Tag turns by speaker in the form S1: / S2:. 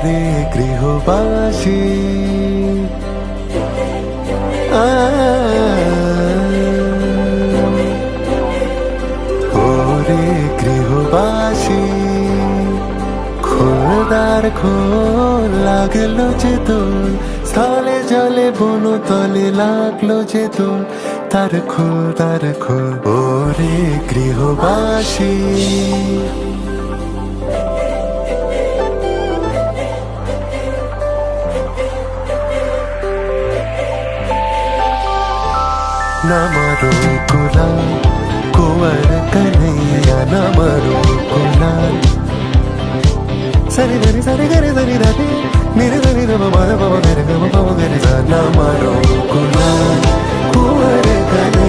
S1: ওরে গৃহবাসী ওরে গৃহবাসী খোলদার খোল লাগলো যে তোল স্থলে জলে বনতলে লাগলো যে তোল তার খোল ওরে গৃহবাসী नमरो गुलाल कुंवर कन्हैया नमरो गुलाल सरी धरी सरी गरी धरी धरी मेरे धरी ध बाबा बाबा मेरे ग बाबा मेरे सा नमरो गुलाल कुंवर कन्हैया